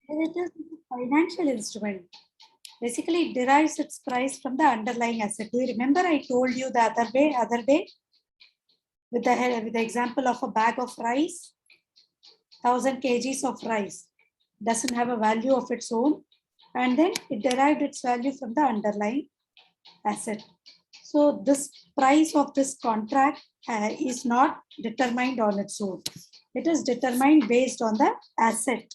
Derivative is a financial instrument. Basically, it derives its price from the underlying asset. Do you remember I told you the other day with the example of a bag of rice, 1000 kgs of rice doesn't have a value of its own, and then it derived its value from the underlying asset. So this price of this contract is not determined on its own. It is determined based on the asset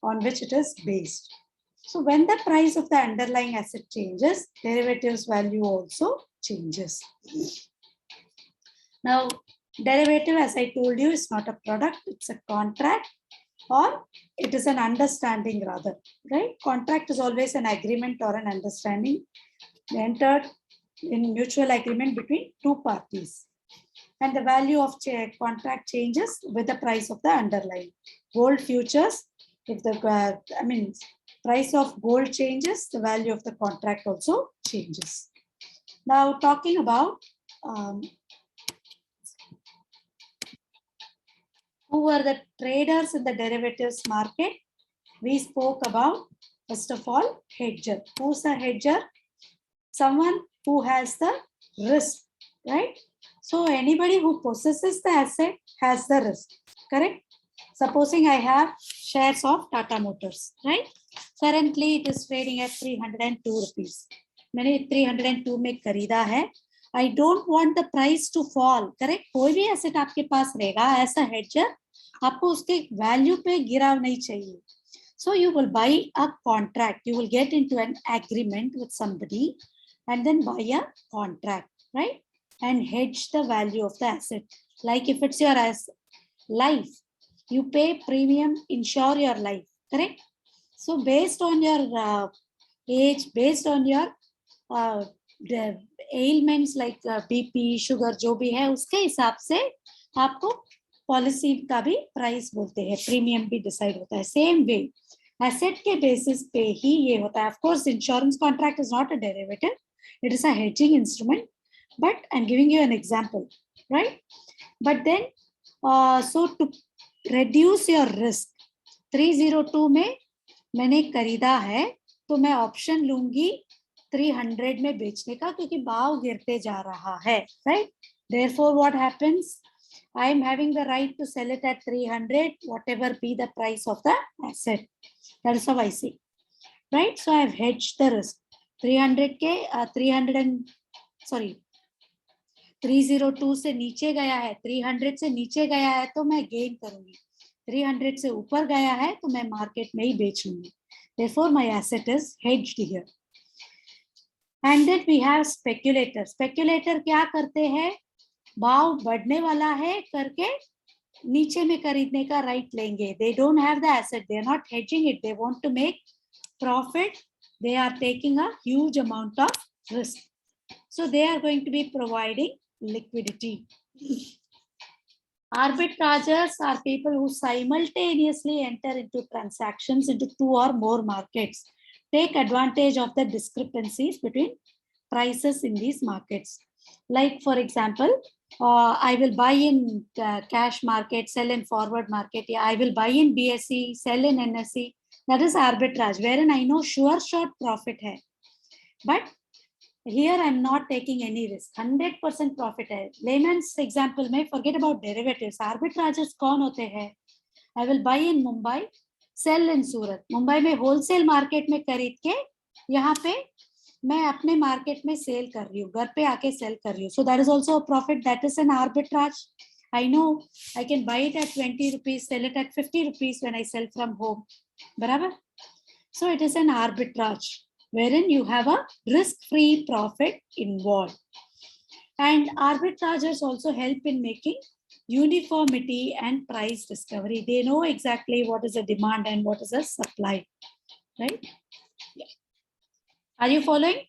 on which it is based. So when the price of the underlying asset changes, derivatives value also changes. Now, derivative, as I told you, is not a product, it's a contract, or it is an understanding rather, right? Contract is always an agreement or an understanding entered in mutual agreement between two parties. And the value of contract changes with the price of the underlying. Gold futures, if the price of gold changes, the value of the contract also changes. Now talking about who were the traders in the derivatives market, we spoke about, first of all, hedger. Who's a hedger? Someone who has the risk, right? So anybody who possesses the asset has the risk, correct? Supposing I have shares of Tata Motors, right? Currently it is trading at 302 rupees. मैंने 302 में खरीदा है. I don't want the price to fall, correct? कोई भी asset आपके पास रहेगा, as a hedger, आपको उसके value पे गिराव नहीं चाहिए. So you will buy a contract. You will get into an agreement with somebody and then buy a contract, right? And hedge the value of the asset. Like if it's your life, you pay premium, insure your life, correct? So based on your age, based on your ailments like BP, sugar, जो भी है, उसके हिसाब से आपको policy का भी price बोलते हैं, प्रीमियम भी डिसाइड होता है. सेम वे एसेट के बेसिस पे ही ये होता है. Of course insurance contract is not a derivative, it is a hedging instrument, but I'm giving you an example, right? But then so to reduce your risk, 302 में मैंने खरीदा है तो मैं ऑप्शन लूंगी 300 में बेचने का, क्योंकि भाव गिरते जा रहा है, right? Therefore what happens, I am having the right to sell it at 300 whatever be the price of the asset. That is how I see, right? So I have hedged the risk. 300 के 302 से नीचे गया है, 300 से नीचे गया है तो मैं गेन करूंगी, 300 से ऊपर गया है तो मैं मार्केट में ही बेच लूंगी. Therefore my asset is hedged here. And then we have speculator. Speculator क्या करते हैं, भाव बढ़ने वाला है करके नीचे में खरीदने का राइट लेंगे. They don't have the asset, they are not hedging it, they want to make profit, they are taking a huge amount of risk. So they are going to be providing liquidity. Arbitrageurs are people who simultaneously enter into transactions into two or more markets, take advantage of the discrepancies between prices in these markets. Like for example, I will buy in cash market, sell in forward market. Yeah, I will buy in BSE, sell in NSE. That is arbitrage, wherein I know sure short profit hai. But here I am not taking any risk, 100% profit है. Layman's example में forget about derivatives. Arbitrageurs कौन होते हैं? I will buy in Mumbai, sell in Surat. Mumbai में wholesale market में खरीद के यहाँ पे मैं अपने market में sell कर रही हूँ, घर पे आके sell कर रही हूँ. So that is also a profit. That is an arbitrage. I know I can buy it at 20 rupees, sell it at 50 rupees when I sell from home. बराबर? So it is an arbitrage, wherein you have a risk-free profit involved. And arbitrageurs also help in making uniformity and price discovery. They know exactly what is a demand and what is a supply, right? Yeah. Are you following?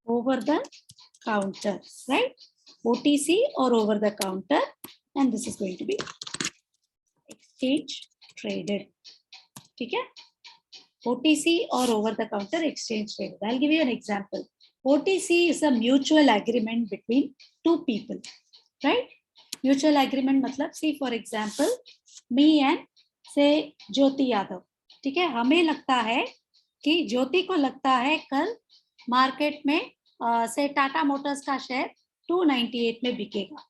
Over the counter, right? OTC or over the counter, and this is going to be exchange traded. Okay? OTC or over the counter exchange traded. I'll give you an example. OTC is a mutual agreement between two people, right? Mutual agreement मतलब सी for example me and से ज्योति यादव, ठीक है, हमें लगता है कि ज्योति को लगता है कल मार्केट में से टाटा मोटर्स का शेयर 298 में बिकेगा,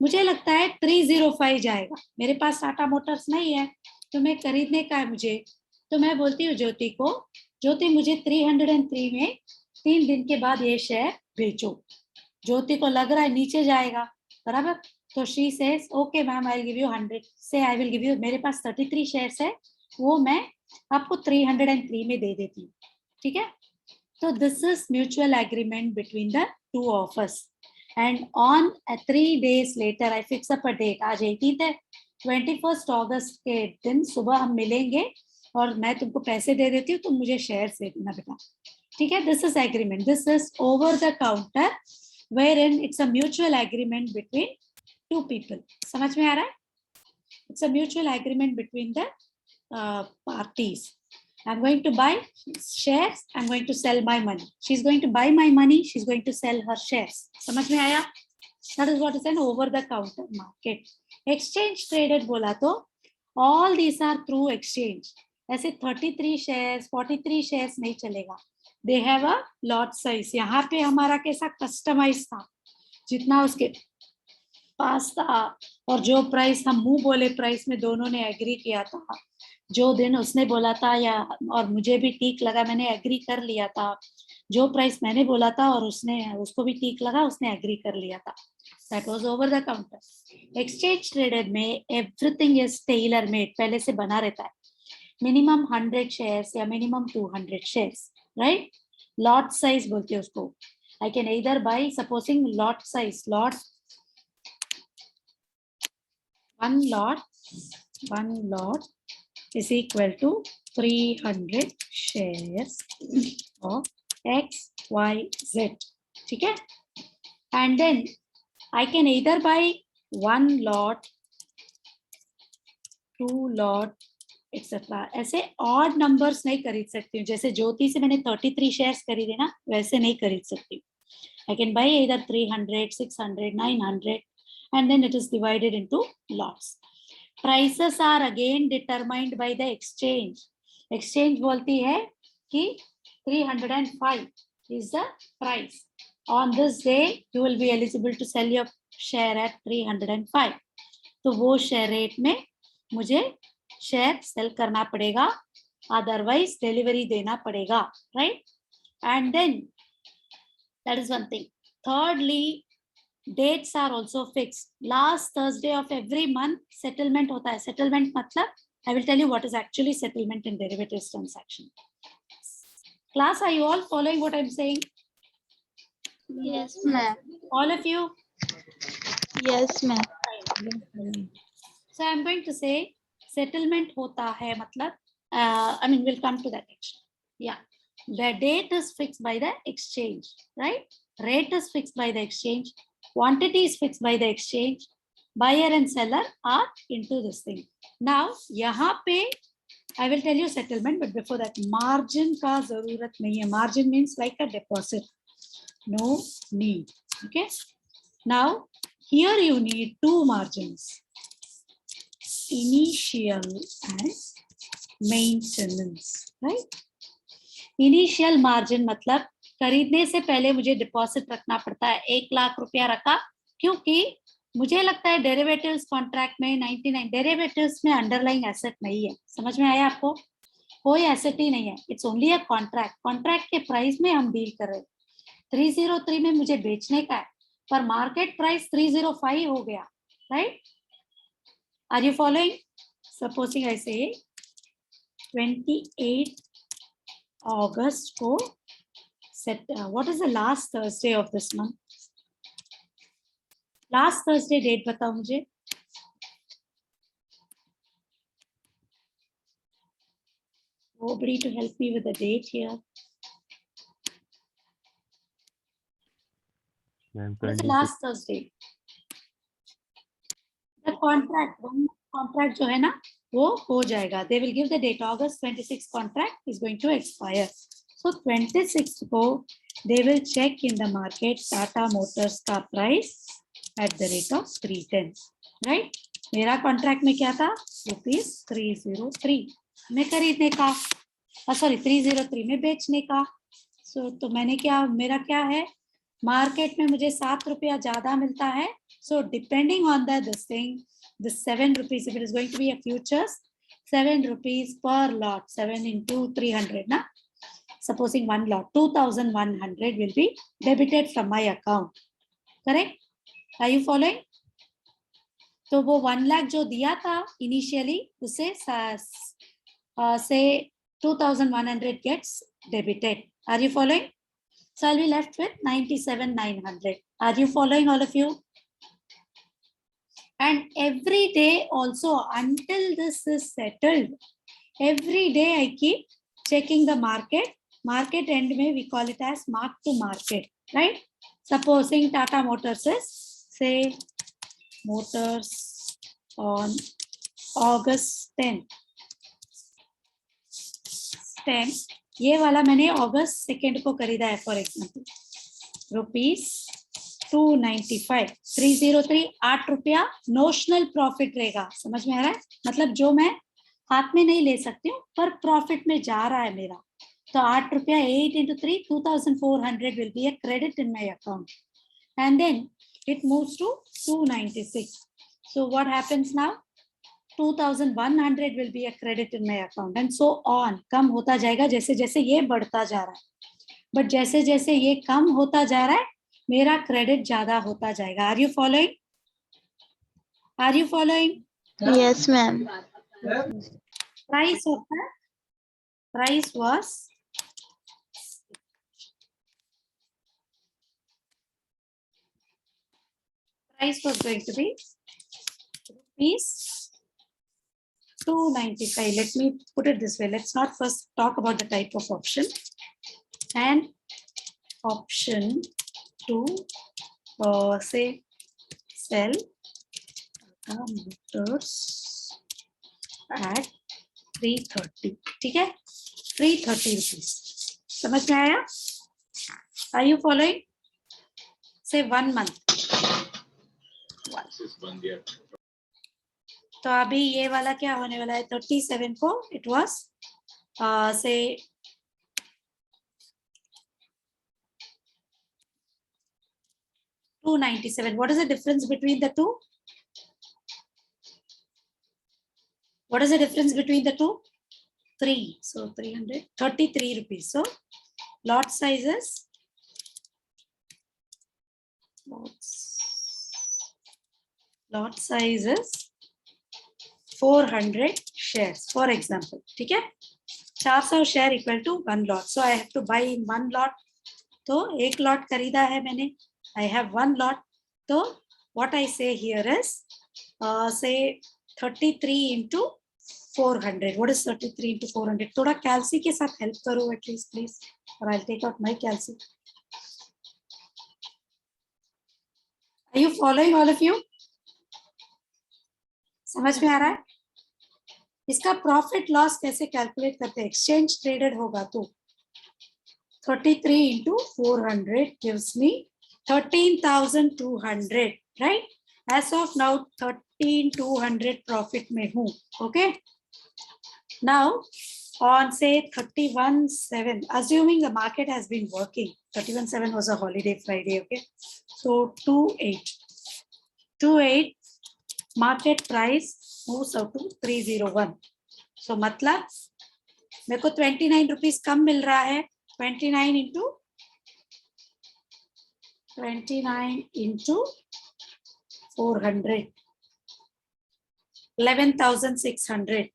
मुझे लगता है 305 जाएगा, मेरे पास टाटा मोटर्स नहीं है तो मैं खरीदने का है मुझे, तो मैं बोलती हूँ ज्योति को, ज्योति मुझे 303 में 3 दिन के बाद ये शेयर बेचो। ज्योति को लग रहा है नीचे जाएगा, बराबर, तो she says okay ma'am I will give you 100 से आई विल गिव यू, मेरे पास 33 शेयर्स है वो मैं आपको 303 में दे देती हूँ, ठीक है। तो this is mutual agreement between the two of us and on 3 days later I fix up a date, आज 18th है, 21 अगस्त के दिन सुबह हम मिलेंगे और मैं तुमको पैसे दे देती हूँ, तुम मुझे शेयर दे देना बेटा, ठीक है। This is agreement, this is over the counter wherein it's a mutual agreement between two people. समझ में आ रहा है? It's a mutual agreement between the parties. I'm going to buy shares, I'm going to sell my money. She's going to buy my money, she's going to sell her shares. समझ में आया? That is what is an over the counter market. Exchange traded बोला तो all these are through exchange. ऐसे 33 shares, 43 shares नहीं चलेगा. They have a lot size. यहाँ पे हमारा कैसा कस्टमाइज था, जितना उसके पास था और जो प्राइस हम मुंह बोले प्राइस में दोनों ने एग्री किया था, जो दिन उसने बोला था या और मुझे भी ठीक लगा मैंने एग्री कर लिया था, जो प्राइस मैंने बोला था और उसने उसको भी ठीक लगा उसने एग्री कर लिया था, that was over the counter. Exchange traded में एवरीथिंग इज टेलर मेड, पहले से बना रहता है, मिनिमम 100 शेयर्स या minimum 200 shares, right. Lot size बोलते हैं उसको, आई कैन इधर buy supposing lot size, lot one lot is equal to 300 shares of X, Y, Z, ठीक है। and then I can either buy 1 lot, 2 lot, etcetera, ऐसे odd numbers नहीं खरीद सकती हूँ, जैसे ज्योति से मैंने 33 शेयर्स खरीदे ना वैसे नहीं खरीद सकती हूँ। I can buy either 300, 600, 900 and then it is divided into lots. Prices are again determined by the exchange. Exchange बोलती है कि 305 is the price. On this day you will be eligible to sell your share at 305. तो वो share rate में मुझे share cell करना पड़ेगा, otherwise delivery देना पड़ेगा, right. And then that is one थिंग। thirdly, dates are also fixed. Last Thursday of every month settlement होता है। settlement मतलब I will tell you what is actually settlement in derivatives transaction. Class, are you all following what I'm saying? Yes, ma'am. All of you? Yes, ma'am. So I'm going to say settlement होता है मतलब I mean we'll come to that actually. Yeah, the date is fixed by the exchange, right? Rate is fixed by the exchange, quantity is fixed by the exchange, buyer and seller are into this thing. Now यहाँ पे I will tell you settlement, but before that margin का जरूरत नहीं है. Margin means like a deposit, no need. Okay, now here you need two margins, initial and maintenance, right? Initial margin मतलब खरीदने से पहले मुझे डिपॉजिट रखना पड़ता है, 1 लाख रुपया रखा, क्योंकि मुझे लगता है डेरिवेटिव्स कॉन्ट्रैक्ट में 99 डेरिवेटिव्स में अंडरलाइंग एसेट नहीं है। समझ में आया आपको? कोई एसेट ही नहीं है, it's only a contract. Contract के प्राइस में हम डील कर रहे हैं। 303 में मुझे बेचने का है, पर मार्केट प्राइस 305 हो गया, right? Are you following? Supposing I say 28 अगस्त को set what is the last Thursday of this month? Last Thursday date बताओ मुझे। Nobody to help me with the date here. What is the last Thursday? The contract, one contract जो है ना वो हो जाएगा। They will give the date. August 26 contract is going to expire. So 26 को they will check in the market Tata Motors का price 310, right. मेरा contract में क्या था, ₹303 में खरीदने का, सॉरी 303 में बेचने का। सो तो मैंने क्या, मेरा क्या है, मार्केट में मुझे ₹7 ज्यादा मिलता है। So depending on this thing, this ₹7, if it is going to be a futures, ₹7 per lot, 7 into 300 na, supposing one lot 2100 will be debited from my account, correct? Are you following? तो वो 1 लाख जो दिया था initially, उसे say 2100 gets debited. Are you following? So I'll be left with 97,900. Are you following, all of you? And every day also, until this is settled, every day I keep checking the market. Market end में we call it as mark to market, right? Supposing Tata Motors is, say, Motors on August 10, ये वाला मैंने August 2 को खरीदा है, for example ₹295, 303, ₹8 notional profit रहेगा। समझ में आ रहा है? मतलब जो मैं हाथ में नहीं ले सकती हूँ पर प्रॉफिट में जा रहा है मेरा, तो ₹8, 8 into 3, 2400 will be a credit in my account, and then it moves to 296. So what happens now? 2100 will be a credit in my account, and so on. कम होता जाएगा जैसे जैसे ये बढ़ता जा रहा है, बट जैसे जैसे ये कम होता जा रहा है मेरा क्रेडिट ज्यादा होता जाएगा। Are you following? Are you following? Yes, ma'am. Price होता है, price was going to be ₹295. Let me put it this way. Let's not first talk about the type of option. And option to say sell Motors at 330. ठीक है, ₹330. समझ में आया? Are you following? Say 1 month. तो अभी ये वाला क्या होने वाला है, 37 को इट वॉज से 297. What is the difference between the two? What is the difference between the two? 3. So 333 rupees. So lot sizes, lot sizes 400 shares, for example. ठीक है, 400 share equal to 1 lot. So I have to buy in 1 lot. तो एक lot खरीदा है मैंने. I have 1 lot. So what I say here is say 33 into 400. What is 33 into 400? थोड़ा कैल्सी के साथ हेल्प करो at least please, or I'll take out my कैल्सी. Are you following, all of you? समझ में आ रहा है? इसका प्रॉफिट लॉस कैसे कैलकुलेट करते हैं? एक्सचेंज ट्रेडेड होगा तो 33 into 400 gives me 13,200, right? As of now 13,200 profit में हूँ. Okay, now on say 31/7, assuming the market has been working, 31/7 was a holiday Friday. Okay, so 28 market price moves out to 301. So मतलब मेरे को 29 rupees कम मिल रहा है. 29 into 400, 11,600.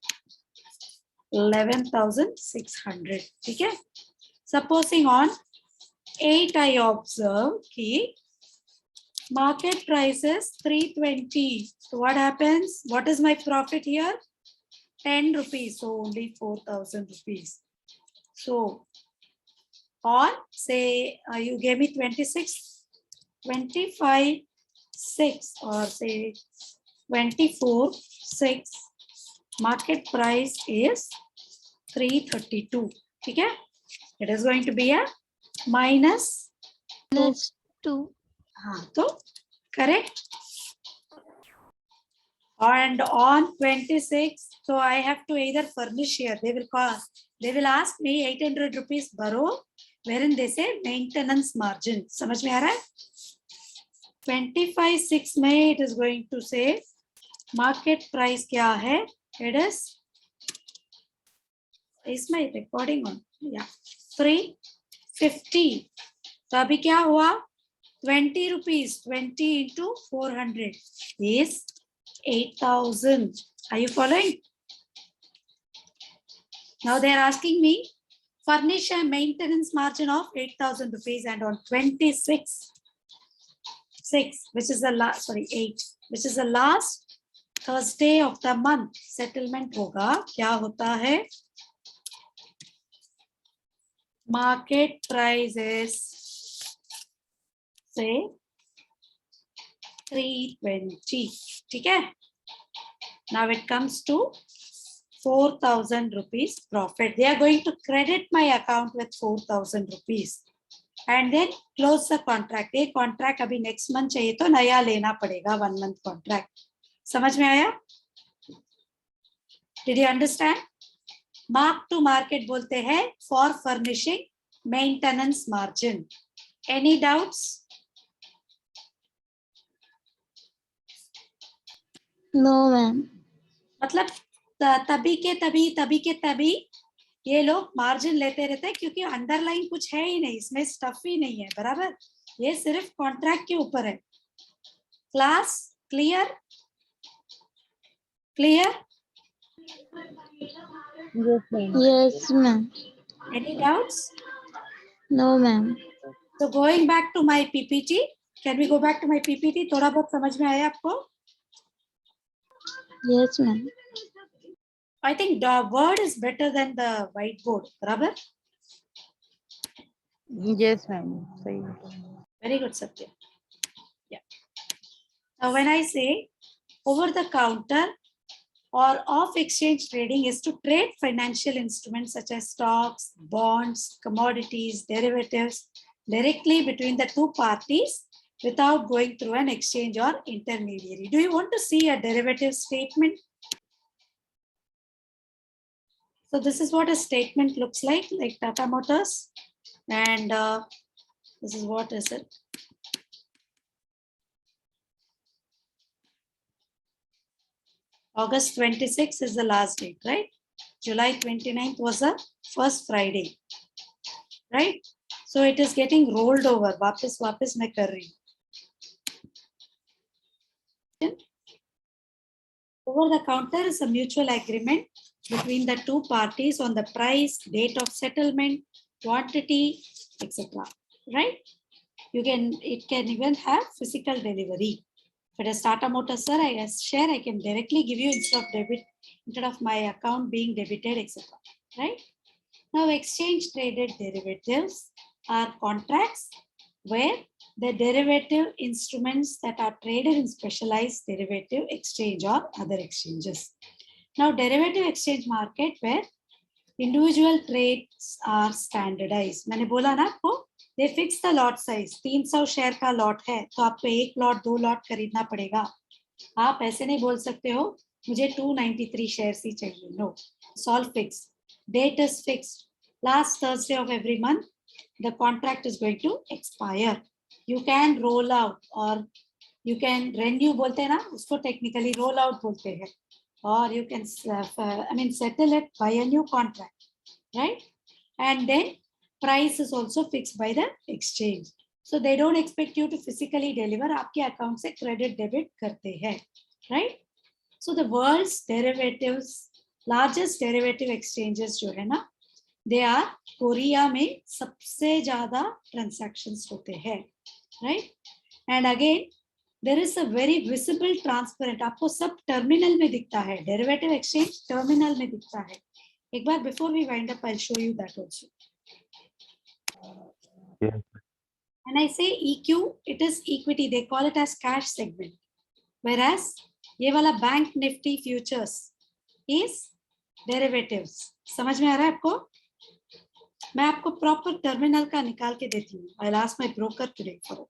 11,600. ठीक है. Supposing on 8 I observe कि market price is 320. So what happens? What is my profit here? 10 rupees. So only 4,000 rupees. So or say you gave me 26, 25, 6, or say 24/6. Market price is 332. ठीक है. It is going to be a minus 2. हाँ, तो correct? And on 26, so I have to either furnish here. They will ask me 800 rupees borrow, wherein they say maintenance margin. समझ में आ रहा है? 25/6 में it is going to say market price क्या है? It is my recording on? Yeah, 350. तो अभी क्या हुआ? 20 rupees. 20 into 400 is 8,000. Are you following? Now they are asking me furnish a maintenance margin of 8,000 rupees, and on 26/6, which is the last, 8, which is the last Thursday of the month, settlement होगा. क्या होता है? Market price is say 320. ठीक है? Now it comes to 4,000 rupees profit. They are going to credit my account with 4,000 rupees and then close the contract. एक contract अभी next month चाहिए तो नया लेना पड़ेगा, 1 month contract. समझ में आया? Did you understand? Mark to market बोलते हैं for furnishing maintenance margin. Any doubts? No, ma'am. मतलब तभी के तभी ये लोग मार्जिन लेते रहते हैं क्योंकि अंडरलाइन कुछ है ही नहीं, इसमें स्टफ ही नहीं है. बराबर? ये सिर्फ कॉन्ट्रैक्ट के ऊपर है. Class clear? Clear? Yes, ma'am. Any doubts? No, ma'am. So going back to my PPT, can we go back to my PPT? थोड़ा बहुत समझ में आया आपको? Yes, ma'am. I think the word is better than the whiteboard. बराबर? Yes, ma'am. सही. Very good, Satya. Yeah. Now when I say over the counter or off exchange trading is to trade financial instruments such as stocks, bonds, commodities, derivatives directly between the two parties without going through an exchange or intermediary. Do you want to see a derivative statement? So this is what a statement looks like Tata Motors, and this is what is it. August 26th is the last date, right? July 29th was the first Friday, right? So it is getting rolled over. वापस मैं कर रही हूँ. Over the counter is a mutual agreement between the two parties on the price, date of settlement, quantity, etc. Right? It can even have physical delivery. If it is Tata Motors, sir, I can directly give you instead of my account being debited, etc. Right? Now, exchange traded derivatives are contracts where the derivative instruments that are traded in specialized derivative exchange or other exchanges. Now, derivative exchange market where individual trades are standardized. मैंने बोला ना आपको, they fix the lot size. 300 share का lot है तो आपको 1 lot 2 lot खरीदना पड़ेगा. आप ऐसे नहीं बोल सकते हो मुझे 293 शेयर ही चाहिए. No, it's all fixed. Date is fixed. Last Thursday of every month, the contract is going to expire. You can roll out or you can renew बोलते हैं ना, उसको technically roll out बोलते हैं. Or you can settle it by a new contract, right? And then price is also fixed by the exchange. So they don't expect you to physically deliver. आपके account से credit debit करते हैं, right? So the world's derivatives, largest derivative exchanges जो है ना, they are Korea में सबसे ज़्यादा transactions होते हैं, right? And again, there is a very visible transparent. आपको सब टर्मिनल में दिखता है. डेरिवेटिव एक्सचेंज टर्मिनल में दिखता है. एक बार before we wind up, I'll show you that also. Yes. When I say EQ, it is equity. They call it as cash segment. Whereas ये वाला bank Nifty futures is derivatives. समझ में आ रहा है आपको? मैं आपको प्रॉपर टर्मिनल का निकाल के देती हूँ. I'll ask my broker today for it.